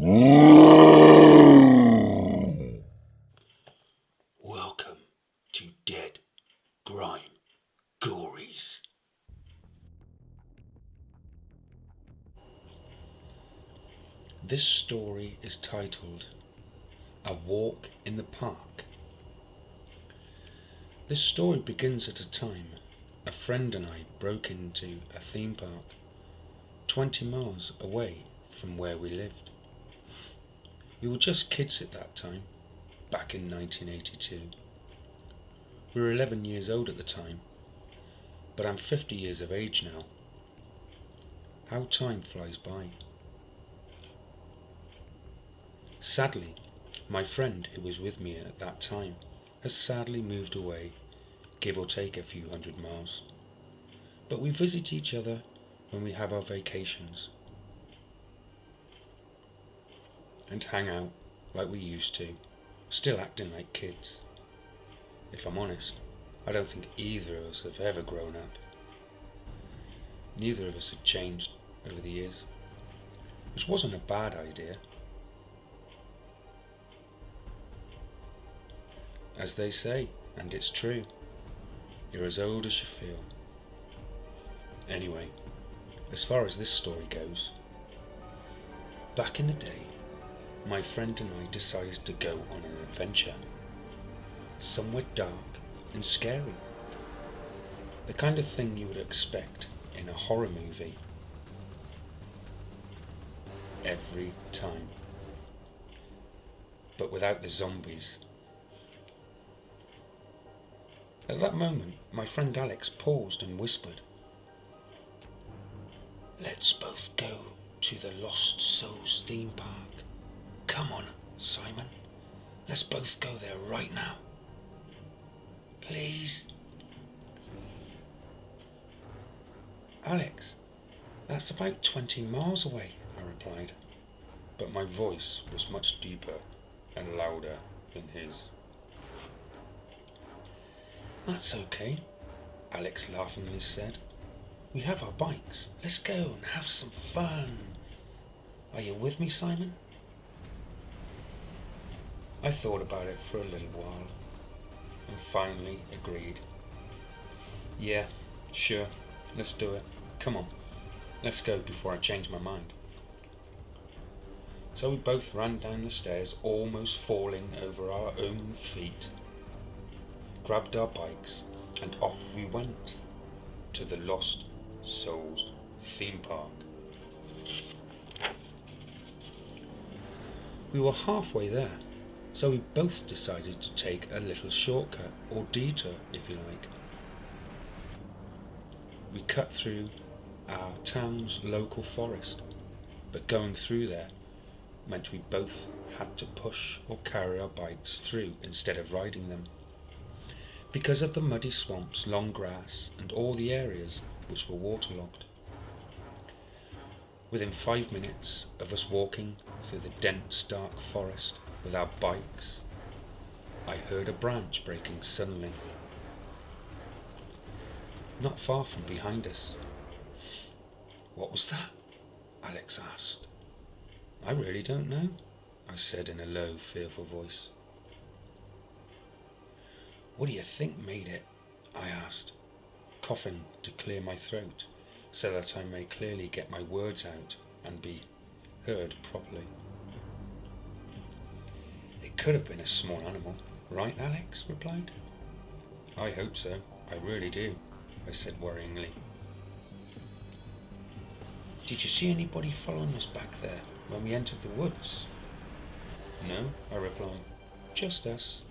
Welcome to Dead Grime Gorys. This story is titled A Walk in the Park. This story begins at a time a friend and I broke into a theme park 20 miles away from where we lived. We were just kids at that time, back in 1982. We were 11 years old at the time, but I'm 50 years of age now. How time flies by. Sadly, my friend who was with me at that time has sadly moved away, give or take a few hundred miles. But we visit each other when we have our vacations and hang out like we used to, still acting like kids. If I'm honest, I don't think either of us have ever grown up. Neither of us have changed over the years, which wasn't a bad idea. As they say, and it's true, you're as old as you feel. Anyway, as far as this story goes, back in the day, my friend and I decided to go on an adventure, somewhere dark and scary. The kind of thing you would expect in a horror movie. Every time. But without the zombies. At that moment, my friend Alex paused and whispered, "Let's both go to the Lost Souls theme park. Come on, Simon. Let's both go there right now. Please." "Alex, that's about 20 miles away," I replied, but my voice was much deeper and louder than his. "That's okay," Alex laughingly said. "We have our bikes. Let's go and have some fun. Are you with me, Simon?" I thought about it for a little while and finally agreed. "Yeah, sure, let's do it. Come on, let's go before I change my mind." So we both ran down the stairs, almost falling over our own feet, grabbed our bikes, and off we went to the Lost Souls theme park. We were halfway there, so we both decided to take a little shortcut, or detour if you like. We cut through our town's local forest, but going through there meant we both had to push or carry our bikes through instead of riding them, because of the muddy swamps, long grass, and all the areas which were waterlogged. Within 5 minutes of us walking through the dense, dark forest with our bikes, I heard a branch breaking suddenly, not far from behind us. "What was that?" Alex asked. "I really don't know," I said in a low, fearful voice. "What do you think made it?" I asked, coughing to clear my throat so that I may clearly get my words out and be heard properly. "It could have been a small animal, right?" Alex replied. "I hope so, I really do," I said worryingly. "Did you see anybody following us back there when we entered the woods?" "No," I replied, "just us."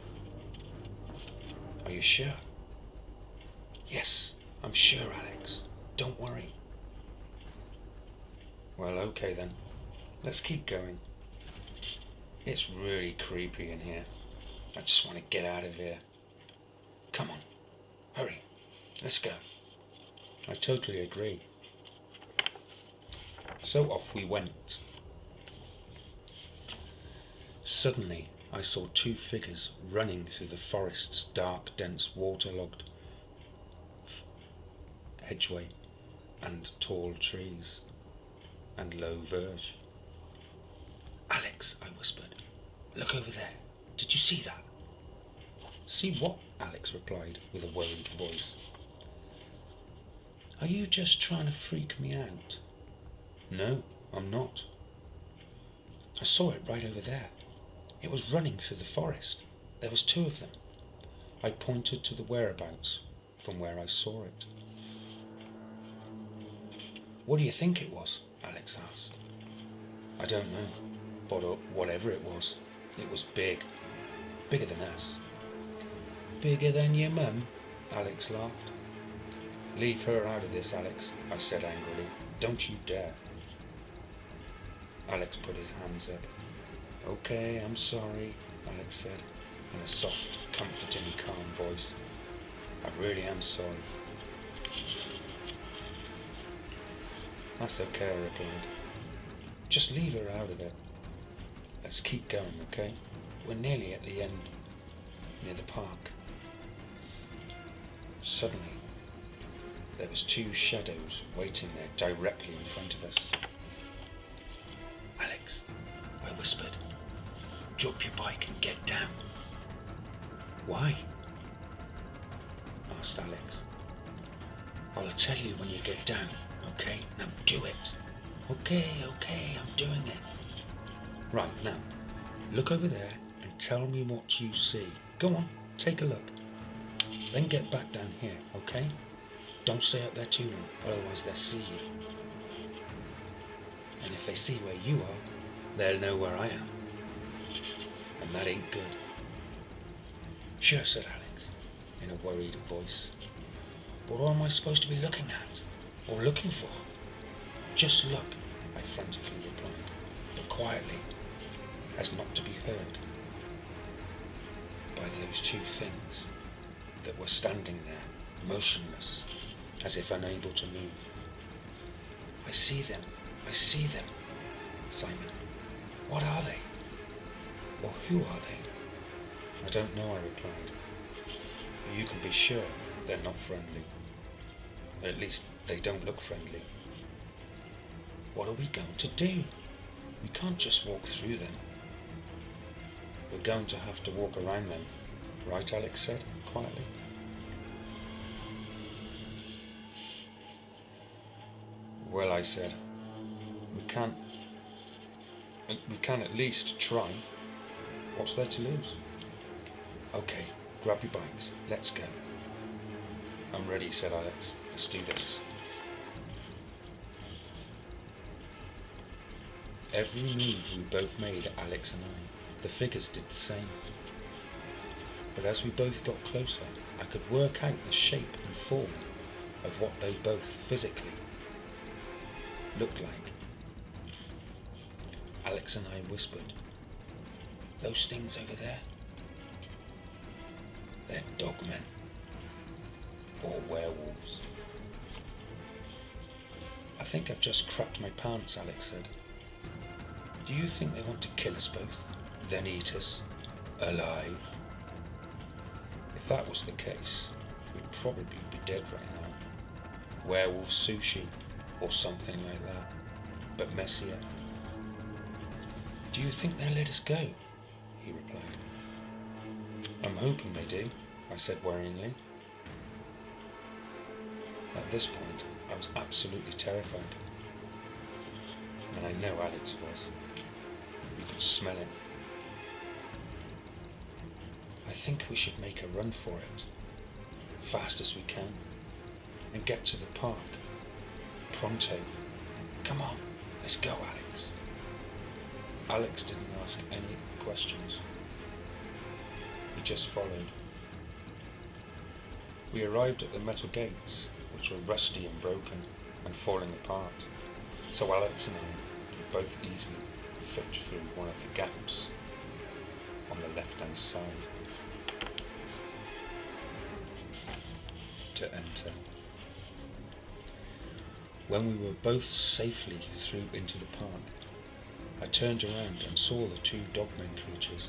"Are you sure?" "Yes, I'm sure, Alex. Don't worry." "Well, okay then. Let's keep going. It's really creepy in here. I just want to get out of here. Come on, hurry. Let's go." I totally agree. So off we went. Suddenly, I saw 2 figures running through the forest's dark, dense, waterlogged hedgeway and tall trees and low verge. "Alex, Look over there. Did you see that? See what? Alex replied with a worried voice. Are you just trying to freak me out? No, I'm not. I saw it right over there. It was running through the forest. There was 2 of them. I pointed to the whereabouts from where I saw it. What do you think it was? Alex asked. I don't know, but whatever it was big. Bigger than us. Bigger than your mum? Alex laughed. Leave her out of this, Alex, I said angrily. Don't you dare. Alex put his hands up. Okay, I'm sorry, Alex said, in a soft, comforting, calm voice. I really am sorry. That's okay, I replied. Just leave her out of it. Let's keep going, okay? We're nearly at the end, near the park. Suddenly, there was 2 shadows waiting there directly in front of us. Alex, I whispered, drop your bike and get down. Why? Asked Alex. I'll tell you when you get down, okay? Now do it. Okay, I'm doing it. Right, now, look over there and tell me what you see. Go on, take a look. Then get back down here, okay? Don't stay up there too long, otherwise they'll see you. And if they see where you are, they'll know where I am. And that ain't good. Sure, said Alex, in a worried voice. But what am I supposed to be looking at? Or looking for? Just look, I frantically replied, but quietly, as not to be heard by those 2 things that were standing there, motionless, as if unable to move. I see them, Simon. What are they? Or who are they? I don't know, I replied. But you can be sure they're not friendly. At least they don't look friendly. What are we going to do? We can't just walk through them. We're going to have to walk around them, right? Alex said quietly. Well, I said, we can at least try. What's there to lose? Okay, grab your bikes. Let's go. I'm ready, said Alex. Let's do this. Every move we both made, Alex and I, the figures did the same. But as we both got closer, I could work out the shape and form of what they both physically looked like. Alex and I whispered, those things over there, they're dogmen or werewolves. I think I've just crapped my pants, Alex said. Do you think they want to kill us both, then eat us alive? If that was the case, we'd probably be dead right now. Werewolf sushi or something like that, but messier. Do you think they'll let us go? He replied. I'm hoping they do, I said worryingly. At this point, I was absolutely terrified. And I know Alex was. You could smell it. I think we should make a run for it, fast as we can, and get to the park. Pronto. Come on, let's go, Alex. Alex didn't ask any questions. He just followed. We arrived at the metal gates, which were rusty and broken and falling apart, so Alex and I could both easily fit through one of the gaps on the left-hand side to enter. When we were both safely through into the park, I turned around and saw the 2 dogmen creatures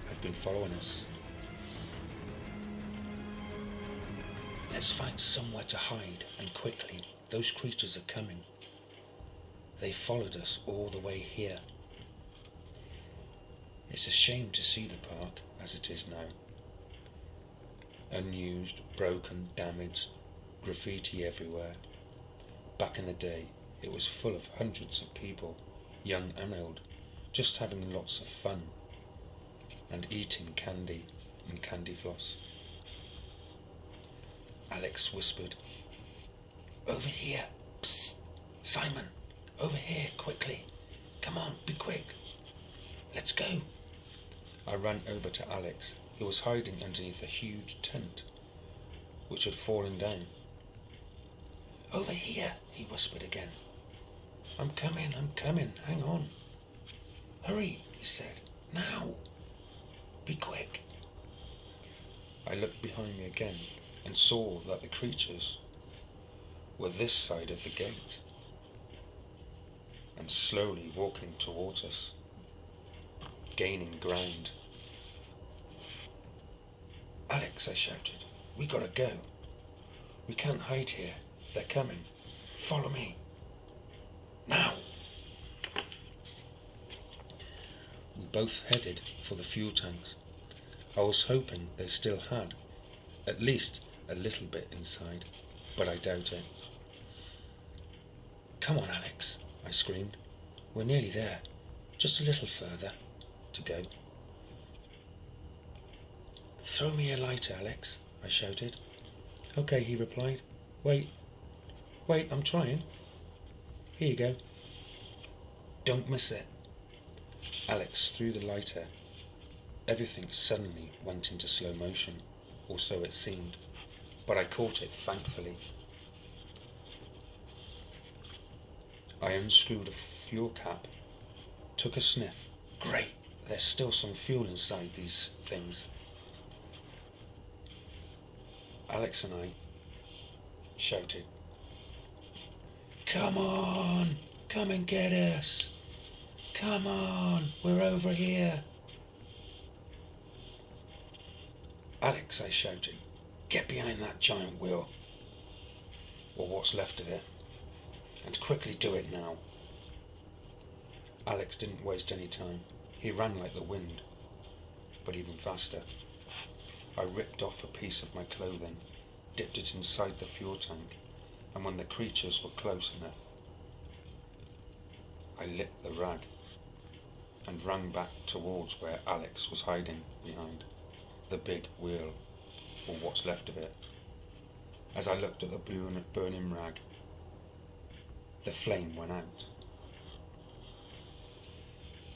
had been following us. Let's find somewhere to hide, and quickly. Those creatures are coming. They followed us all the way here. It's a shame to see the park as it is now. Unused, broken, damaged, graffiti everywhere. Back in the day, it was full of hundreds of people, young and old, just having lots of fun and eating candy and candy floss. Alex whispered, "Over here! Psst! Simon! Over here, quickly! Come on, be quick! Let's go!" I ran over to Alex, who was hiding underneath a huge tent, which had fallen down. "Over here," he whispered again. I'm coming, hang on." "Hurry," he said, "now! Be quick." I looked behind me again and saw that the creatures were this side of the gate and slowly walking towards us, gaining ground. "Alex," I shouted, "we gotta go. We can't hide here. They're coming. Follow me. Now!" We both headed for the fuel tanks. I was hoping they still had at least a little bit inside, but I doubt it. "Come on, Alex," I screamed. "We're nearly there. Just a little further to go." "Throw me a lighter, Alex," I shouted. "Okay," he replied. Wait, I'm trying. Here you go. Don't miss it." Alex threw the lighter. Everything suddenly went into slow motion, or so it seemed, but I caught it thankfully. I unscrewed a fuel cap, took a sniff. Great, there's still some fuel inside these things. Alex and I shouted, "Come on, come and get us. Come on, we're over here." "Alex," I shouted, "get behind that giant wheel, or what's left of it, and quickly do it now." Alex didn't waste any time. He ran like the wind, but even faster. I ripped off a piece of my clothing, dipped it inside the fuel tank, and when the creatures were close enough, I lit the rag and ran back towards where Alex was hiding behind the big wheel, or what's left of it. As I looked at the burning rag, the flame went out.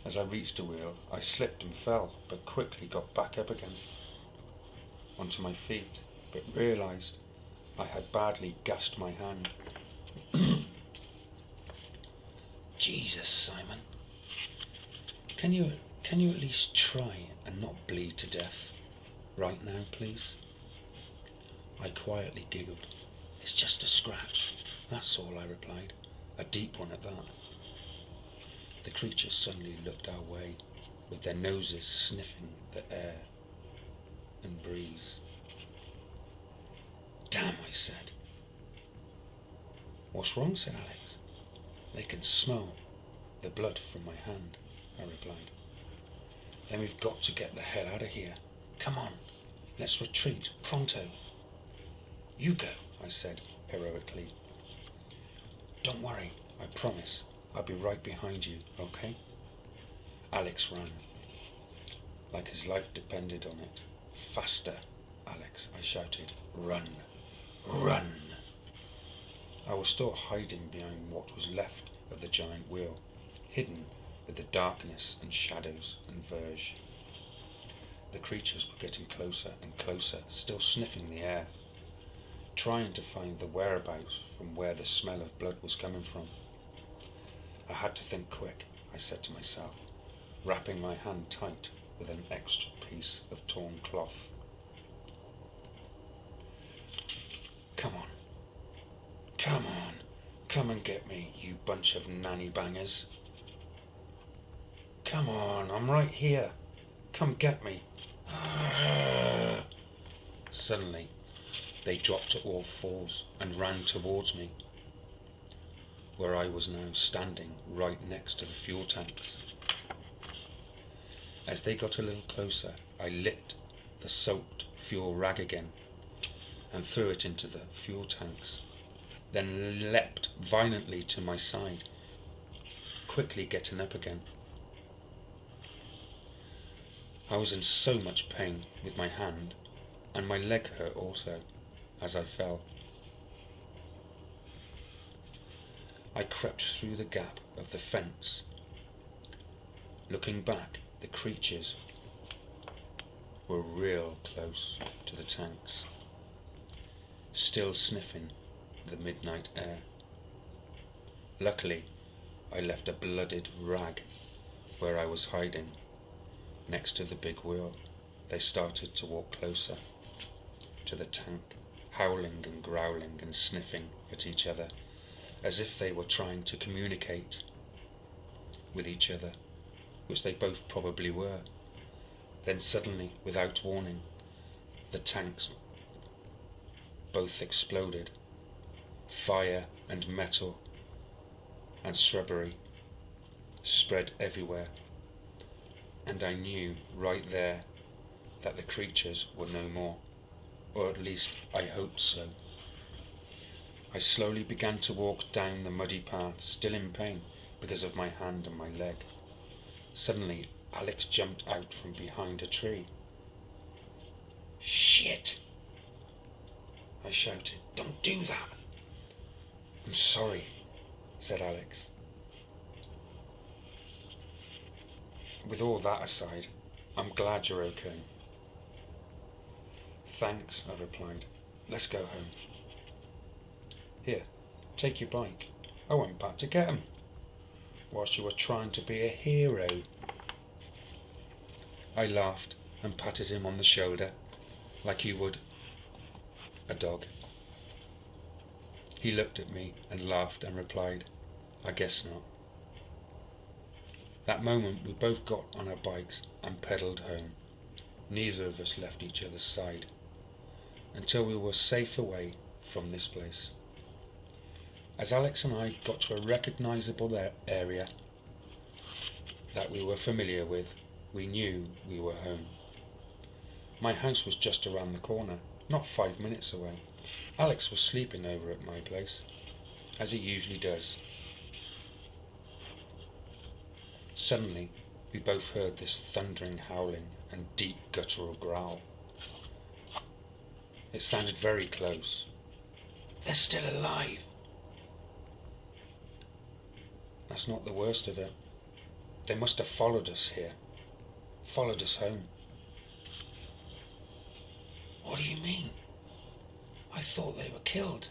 As I reached the wheel, I slipped and fell, but quickly got back up again onto my feet, but realised I had badly gashed my hand. "Jesus, Simon, can you at least try and not bleed to death right now, please?" I quietly giggled. "It's just a scratch, that's all," I replied. "A deep one at that." The creatures suddenly looked our way, with their noses sniffing the air and breeze. "Damn," I said. "What's wrong?" said Alex. "They can smell the blood from my hand," I replied. "Then we've got to get the hell out of here. Come on, let's retreat, pronto." "You go," I said heroically. "Don't worry, I promise. I'll be right behind you, okay?" Alex ran, like his life depended on it. "Faster, Alex," I shouted. "Run, run!" I was still hiding behind what was left of the giant wheel, hidden with the darkness and shadows and verge. The creatures were getting closer and closer, still sniffing the air, trying to find the whereabouts from where the smell of blood was coming from. I had to think quick, I said to myself, wrapping my hand tight with an extra piece of torn cloth. Come on, come and get me, you bunch of nanny bangers. Come on, I'm right here. Come get me. Suddenly, they dropped to all fours and ran towards me, where I was now standing right next to the fuel tanks. As they got a little closer, I lit the soaked fuel rag again and threw it into the fuel tanks, then leapt violently to my side, quickly getting up again. I was in so much pain with my hand, and my leg hurt also, as I fell. I crept through the gap of the fence. Looking back, the creatures were real close to the tanks, still sniffing the midnight air. Luckily, I left a blooded rag where I was hiding, next to the big wheel. They started to walk closer to the tank, howling and growling and sniffing at each other, as if they were trying to communicate with each other, which they both probably were. Then suddenly, without warning, the tanks both exploded. Fire and metal and shrubbery spread everywhere, and I knew right there that the creatures were no more, or at least I hoped so. I slowly began to walk down the muddy path, still in pain because of my hand and my leg. Suddenly, Alex jumped out from behind a tree. "Shit!" I shouted. "Don't do that!" "I'm sorry," said Alex. "With all that aside, I'm glad you're okay." "Thanks," I replied. "Let's go home." "Here, take your bike. I went back to get him whilst you were trying to be a hero." I laughed and patted him on the shoulder like you would a dog. He looked at me and laughed and replied, "I guess not." That moment we both got on our bikes and pedalled home. Neither of us left each other's side until we were safe away from this place. As Alex and I got to a recognisable area that we were familiar with, we knew we were home. My house was just around the corner, not 5 minutes away. Alex was sleeping over at my place, as he usually does. Suddenly, we both heard this thundering howling and deep guttural growl. It sounded very close. "They're still alive." That's not the worst of it. They must have followed us here, followed us home. "What do you mean? I thought they were killed."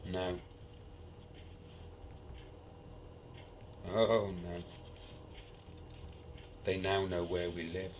"No." "Oh, no. They now know where we live."